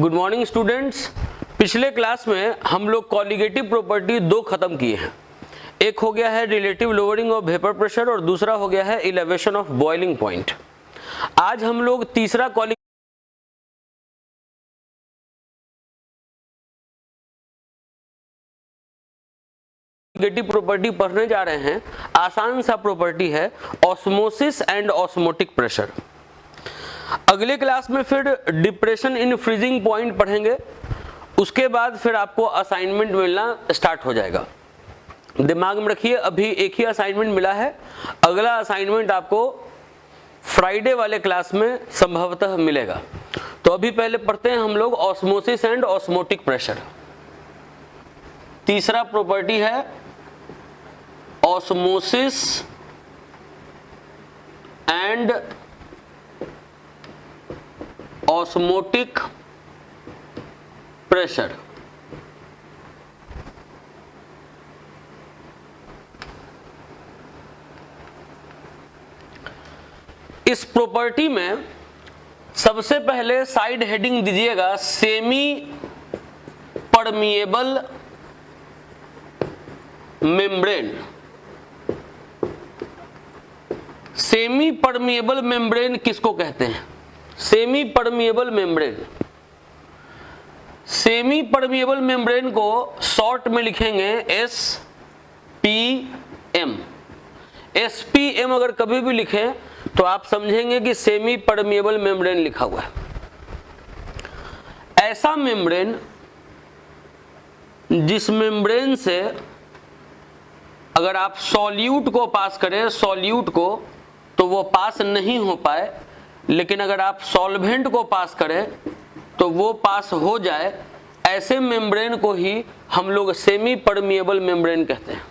Good morning students. पिछले class में हम लोग कॉलिगेटिव प्रॉपर्टी दो खत्म किए हैं। एक हो गया है relative lowering of vapour pressure और दूसरा हो गया है इलेवेशन ऑफ बॉइलिंग पॉइंट। आज हम लोग तीसरा कॉलिगेटिव प्रॉपर्टी पढ़ने जा रहे हैं। आसान सा प्रॉपर्टी है ऑस्मोसिस एंड ऑस्मोटिक प्रेशर। अगले क्लास में फिर डिप्रेशन इन फ्रीजिंग पॉइंट पढ़ेंगे। उसके बाद फिर आपको असाइनमेंट मिलना स्टार्ट हो जाएगा। दिमाग में रखिए, अभी एक ही असाइनमेंट मिला है। अगला असाइनमेंट आपको फ्राइडे वाले क्लास में संभवतः मिलेगा। तो अभी पहले पढ़ते हैं हम लोग ऑस्मोसिस एंड ऑस्मोटिक प्रेशर। तीसरा प्रॉपर्टी है ऑस्मोसिस एंड ऑस्मोटिक प्रेशर। इस प्रॉपर्टी में सबसे पहले साइड हेडिंग दीजिएगा semi permeable membrane. Semi permeable membrane किसको कहते हैं? Semi permeable membrane, semi permeable membrane को शॉर्ट में लिखेंगे SPM। SPM अगर कभी भी लिखें तो आप समझेंगे कि सेमी परमिएबल मेम्ब्रेन लिखा हुआ है। ऐसा मेम्ब्रेन जिस मेम्ब्रेन से अगर आप सॉल्यूट को पास करें, सॉल्यूट को, तो वो पास नहीं हो पाए, लेकिन अगर आप सॉल्वेंट को पास करें तो वो पास हो जाए, ऐसे मेम्ब्रेन को ही हम लोग सेमी परमिएबल मेम्ब्रेन कहते हैं।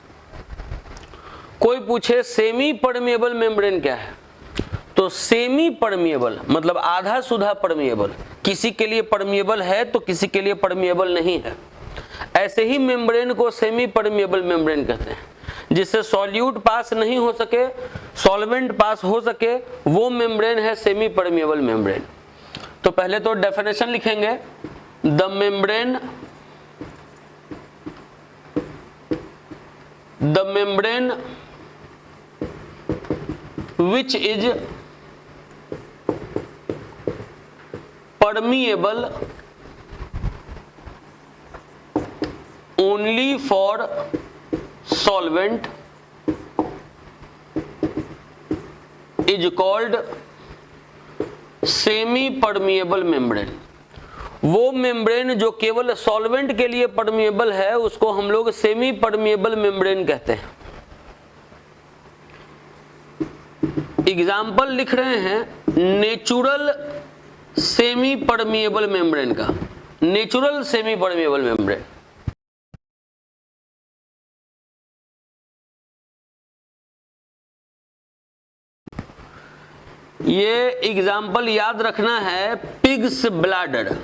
कोई पूछे सेमी परमिएबल मेम्ब्रेन क्या है, तो सेमी परमिएबल मतलब आधा सुधा परमिएबल, किसी के लिए परमिएबल है तो किसी के लिए परमिएबल नहीं है। ऐसे ही मेम्ब्रेन को सेमी परमिएबल मेम्ब्रेन कहते हैं। जिससे सॉल्यूट पास नहीं हो सके, सॉल्वेंट पास हो सके, वो मेम्ब्रेन है सेमी परमिएबल मेम्ब्रेन। तो पहले तो डेफिनेशन लिखेंगे, the membrane which is permeable only for solvent is called semi permeable membrane। वो मेम्ब्रेन जो केवल सॉल्वेंट के लिए परमिएबल है उसको हम लोग सेमी परमिएबल मेम्ब्रेन कहते हैं। एग्जाम्पल लिख रहे हैं नेचुरल सेमी परमिएबल मेम्ब्रेन का। नेचुरल सेमी परमिएबल मेम्ब्रेन, ये एग्जाम्पल याद रखना है पिग्स ब्लैडर।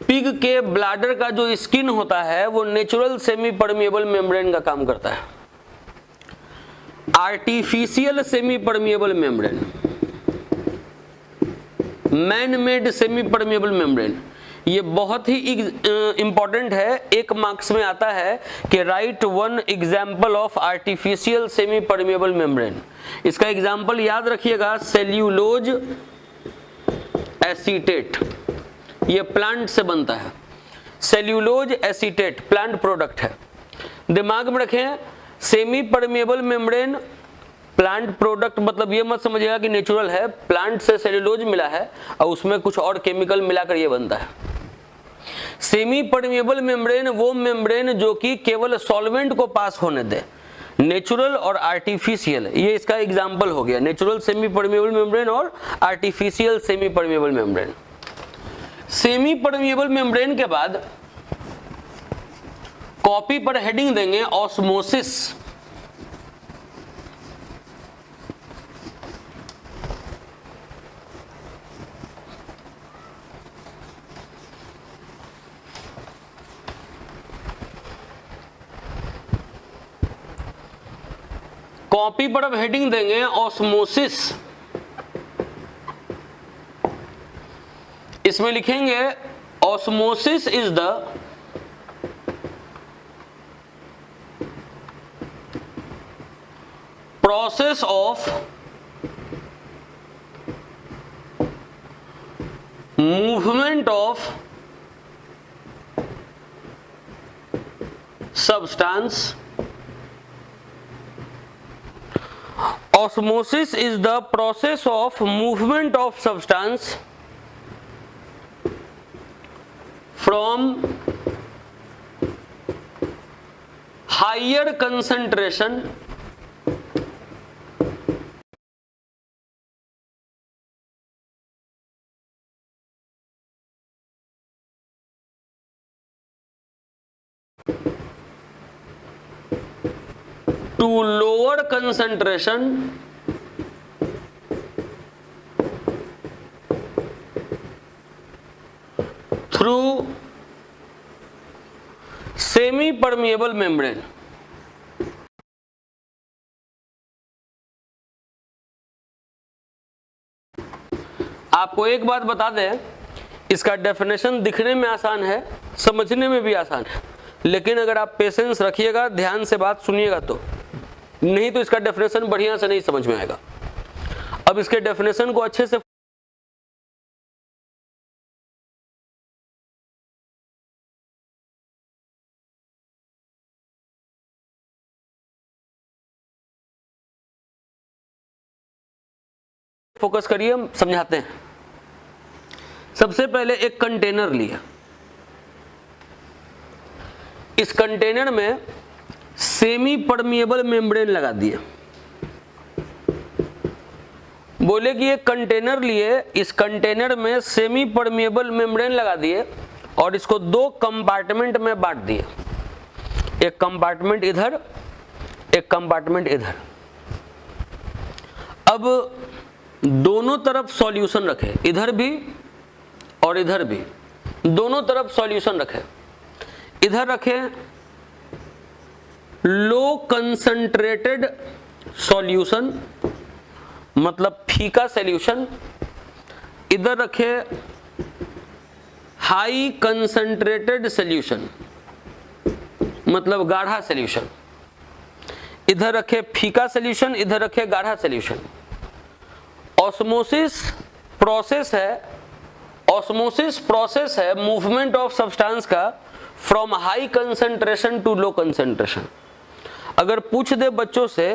पिग के ब्लैडर का जो स्किन होता है वो नेचुरल सेमी परमिएबल मेम्ब्रेन का काम करता है। Artificial semi permeable membrane, man made semi permeable membrane, ये बहुत ही इंपॉर्टेंट है। एक मार्क्स में आता है कि right one example of artificial semi permeable membrane. इसका एग्जाम्पल याद रखिएगा, सेल्यूलोज एसीटेट, ये प्लांट से बनता है। सेल्यूलोज एसीटेट प्लांट प्रोडक्ट है। दिमाग में रखें, semi permeable membrane plant product मतलब ये मत समझिएगा कि नेचुरल है, प्लांट से सेल्यूलोज मिला है और उसमें कुछ और केमिकल मिलाकर ये बनता है। सेमी परमिएबल मेम्ब्रेन वो मेम्ब्रेन जो कि केवल सॉल्वेंट को पास होने दे, नेचुरल और आर्टिफिशियल, ये इसका एग्जाम्पल हो गया। नेचुरल सेमी परमिएबल मेम्ब्रेन और artificial semi permeable membrane. Semi permeable membrane के बाद कॉपी पर हेडिंग देंगे ऑस्मोसिस। कॉपी पर अब हेडिंग देंगे ऑस्मोसिस। इसमें लिखेंगे osmosis is the process of movement of substance. Osmosis is the process of movement of substance from higher concentration to lower concentration through semi permeable membrane. आपको एक बात बता दें, इसका डेफिनेशन दिखने में आसान है, समझने में भी आसान है, लेकिन अगर आप पेशेंस रखिएगा, ध्यान से बात सुनिएगा तो, नहीं तो इसका डेफिनेशन बढ़िया से नहीं समझ में आएगा। अब इसके डेफिनेशन को अच्छे से फोकस करिए, हम समझाते हैं। सबसे पहले एक कंटेनर लिया, इस कंटेनर में सेमी परमिएबल मेम्ब्रेन लगा दिए। बोले कि एक कंटेनर लिए, इस कंटेनर में सेमी परमिएबल मेम्ब्रेन लगा दिए और इसको दो कंपार्टमेंट में बांट दिए, एक कंपार्टमेंट इधर, एक कंपार्टमेंट इधर। अब दोनों तरफ सॉल्यूशन रखे, इधर भी और इधर भी, दोनों तरफ सॉल्यूशन रखे। इधर रखे लो कंसंट्रेटेड सॉल्यूशन, मतलब फीका सॉल्यूशन, इधर रखे हाई कंसंट्रेटेड सॉल्यूशन, मतलब गाढ़ा सॉल्यूशन। इधर रखे फीका सॉल्यूशन, इधर रखे गाढ़ा सॉल्यूशन। ऑस्मोसिस प्रोसेस है, ऑस्मोसिस प्रोसेस है मूवमेंट ऑफ सब्सटेंस का from high concentration to low concentration. अगर पूछ दे बच्चों से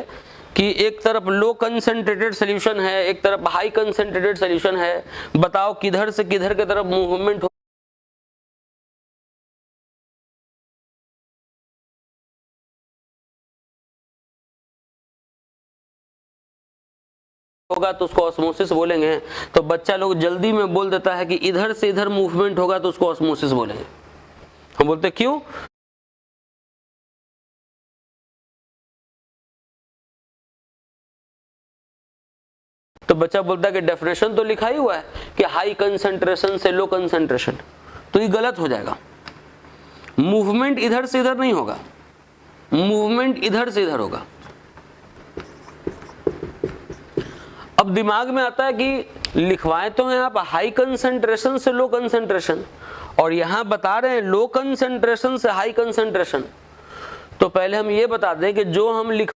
कि एक तरफ लो कंसंट्रेटेड सॉल्यूशन है, एक तरफ हाई कंसंट्रेटेड सॉल्यूशन है, बताओ किधर से किधर की तरफ मूवमेंट होगा तो उसको ऑस्मोसिस बोलेंगे। तो बच्चा लोग जल्दी में बोल देता है कि इधर से इधर मूवमेंट होगा तो उसको ऑस्मोसिस बोलेंगे। हम बोलते क्यों? तो बच्चा बोलता है कि डेफिनेशन तो लिखा ही हुआ है कि हाई कंसंट्रेशन से लो कंसंट्रेशन, तो ये गलत हो जाएगा। मूवमेंट इधर से इधर नहीं होगा, मूवमेंट इधर से इधर होगा। अब दिमाग में आता है कि लिखवाए तो हैं आप हाई कंसंट्रेशन से लो कंसंट्रेशन, और यहां बता रहे हैं लो कंसंट्रेशन से हाई कंसंट्रेशन। तो पहले हम ये बता दें कि जो हम लिखवाए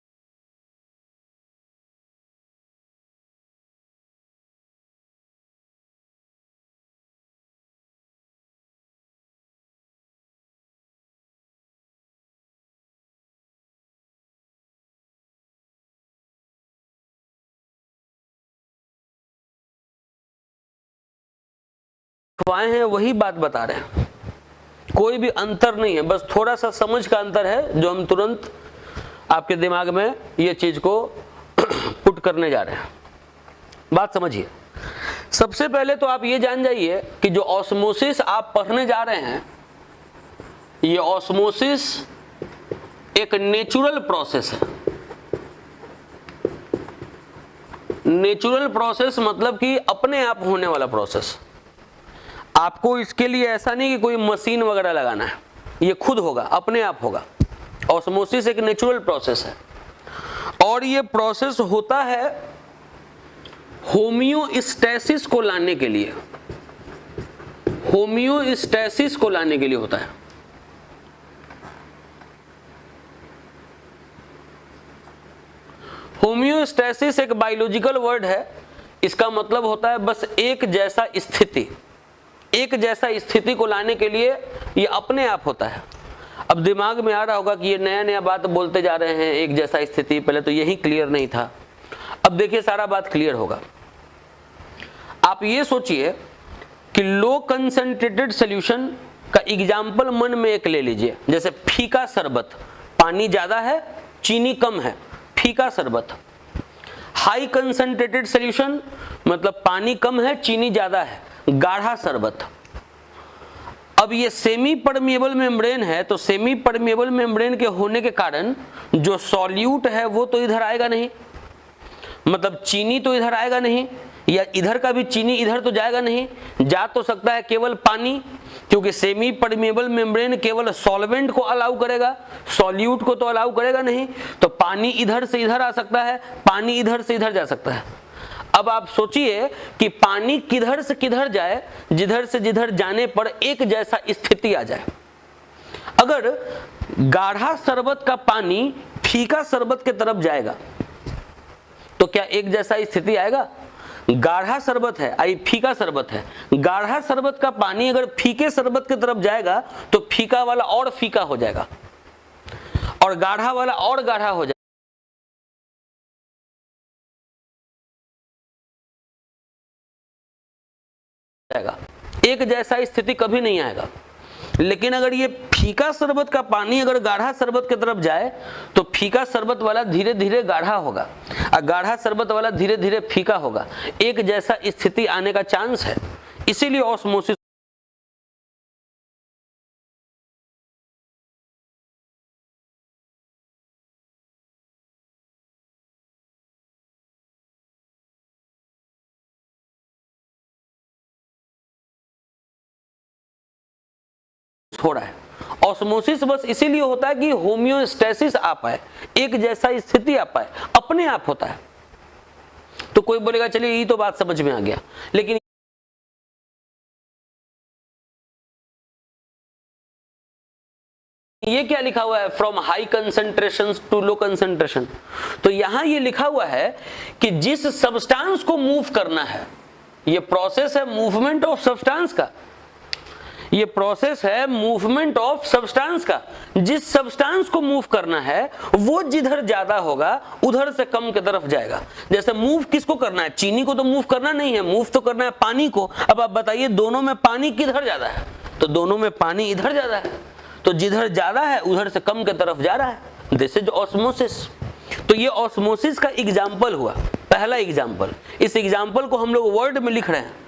हैं वही बात बता रहे हैं, कोई भी अंतर नहीं है, बस थोड़ा सा समझ का अंतर है जो हम तुरंत आपके दिमाग में ये चीज को पुट करने जा रहे हैं। बात समझिए। सबसे पहले तो आप ये जान जाइए कि जो ऑस्मोसिस आप पढ़ने जा रहे हैं, ये ऑस्मोसिस एक नेचुरल प्रोसेस है। नेचुरल प्रोसेस मतलब कि अपने आप होने वाला प्रोसेस। आपको इसके लिए ऐसा नहीं कि कोई मशीन वगैरह लगाना है, ये खुद होगा, अपने आप होगा। ऑस्मोसिस एक नेचुरल प्रोसेस है और ये प्रोसेस होता है होमियोस्टेसिस को लाने के लिए। होम्योस्टैसिस को लाने के लिए होता है। होम्योस्टैसिस एक बायोलॉजिकल वर्ड है, इसका मतलब होता है बस एक जैसा स्थिति। एक जैसा स्थिति को लाने के लिए ये अपने आप होता है। अब दिमाग में आ रहा होगा कि ये नया नया बात बोलते जा रहे हैं, एक जैसा स्थिति, पहले तो यही क्लियर नहीं था। अब देखिए सारा बात क्लियर होगा। आप ये सोचिए कि लो कंसंट्रेटेड सॉल्यूशन का एग्जाम्पल मन में एक ले लीजिए, जैसे फीका शरबत, पानी ज्यादा है चीनी कम है, फीका शरबत। हाई कंसंट्रेटेड सॉल्यूशन मतलब पानी कम है चीनी ज्यादा है, गाढ़ा शरबत। अब ये सेमी परमिएबल मेम्ब्रेन है, तो सेमी परमिएबल मेम्ब्रेन के होने के कारण जो सॉल्यूट है वो तो इधर आएगा नहीं, मतलब चीनी तो इधर आएगा नहीं, या इधर का भी चीनी इधर तो जाएगा नहीं, जा तो सकता है केवल पानी, क्योंकि सेमी परमिएबल मेम्ब्रेन केवल सॉल्वेंट को अलाउ करेगा, सॉल्यूट को तो अलाउ करेगा नहीं। तो पानी इधर से इधर आ सकता है, पानी इधर से इधर जा सकता है। अब आप सोचिए कि पानी किधर से किधर जाए, जिधर से जिधर जाने पर एक जैसा स्थिति आ जाए। अगर गाढ़ा शरबत का पानी फीका शरबत की तरफ जाएगा तो क्या एक जैसा स्थिति आएगा? गाढ़ा शरबत है, आई फीका शरबत है, गाढ़ा शरबत का पानी अगर फीके शरबत की तरफ जाएगा तो फीका वाला और फीका हो जाएगा और गाढ़ा वाला और गाढ़ा हो जाएगा। एक जैसा स्थिति कभी नहीं आएगा। लेकिन अगर ये फीका शरबत का पानी अगर गाढ़ा शरबत की तरफ जाए तो फीका शरबत वाला धीरे धीरे गाढ़ा होगा और गाढ़ा शरबत वाला धीरे धीरे फीका होगा। एक जैसा स्थिति आने का चांस है, इसीलिए ऑस्मोसिस हो रहा है। ऑस्मोसिस बस इसीलिए होता है कि होम्योस्टैसिस आ पाए, एक जैसा स्थिति आ पाए, अपने आप होता है। तो कोई बोलेगा चलिए ये तो बात समझ में आ गया, लेकिन ये क्या लिखा हुआ है? From high concentration to low concentration. तो यहां ये लिखा हुआ है कि जिस सब्सटेंस को मूव करना है, ये प्रोसेस है मूवमेंट ऑफ सब्सटेंस का, ये प्रोसेस है मूवमेंट ऑफ सब्सटेंस का। जिस सब्सटेंस को मूव करना है वो जिधर ज्यादा होगा उधर से कम की तरफ जाएगा। जैसे मूव किसको करना है? चीनी को तो मूव करना नहीं है, मूव तो करना है पानी को। अब आप बताइए दोनों में पानी किधर ज्यादा है? तो दोनों में पानी इधर ज्यादा है, तो जिधर ज्यादा है उधर से कम की तरफ जा रहा है। This is osmosis. तो ये ऑस्मोसिस का एग्जाम्पल हुआ, पहला एग्जाम्पल। इस एग्जाम्पल को हम लोग वर्ड में लिख रहे हैं